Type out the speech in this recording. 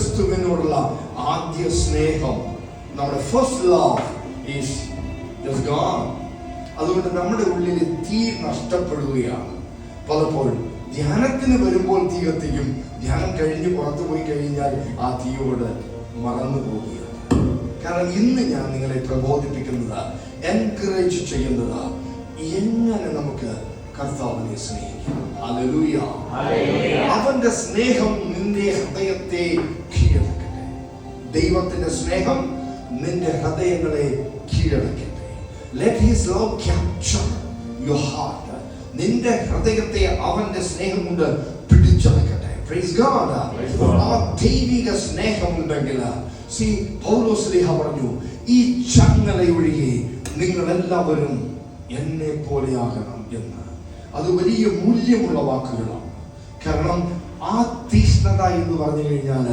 ക്രിസ്തുവിനോടുള്ള ആദ്യ സ്നേഹം, നമ്മുടെ first love is just gone. അതുകൊണ്ട് നമ്മുടെ ഉള്ളിൽ തീ നഷ്ടപ്പെടുകയാണ്. പലപ്പോഴും ധ്യാനത്തിന് വരുമ്പോൾ തീ കത്തിക്കും, ധ്യാനം കഴിഞ്ഞ് പുറത്തു പോയി കഴിഞ്ഞാൽ ആ തീയോട് മറന്നു പോവുകയാണ്. കാരണം ഇന്ന് ഞാൻ നിങ്ങളെ പ്രബോധിപ്പിക്കുന്നത്, എൻകറേജ് ചെയ്യുന്നത്, എങ്ങനെ നമുക്ക് കർത്താവിനെ സ്നേഹിക്കാം. ഹല്ലേലൂയ. അവന്റെ സ്നേഹം നിന്റെ ഹൃദയത്തെ കീഴടക്കട്ടെ. ദൈവത്തിന്റെ സ്നേഹം നിന്റെ ഹൃദയങ്ങളെ കീഴടക്കട്ടെ. Let his love capture your heart. നിന്റെ ഹൃദയത്തെ അവന്റെ സ്നേഹം കൊണ്ട് പിടിച്ചടക്കട്ടെ. Praise God. ആ ദൈവിക സ്നേഹം ഉണ്ടെങ്കിൽ, പൗലോസ് ശ്ലീഹ പറഞ്ഞു, ഈ ചങ്ങല ഒഴികെ നിങ്ങൾ എല്ലാവരും എന്നെ പോലെയാകണം എന്ന്. അത് വലിയ മൂല്യമുള്ള വാക്കുകളാണ്. കാരണം ആ തീഷ്ണത എന്ന് പറഞ്ഞു കഴിഞ്ഞാൽ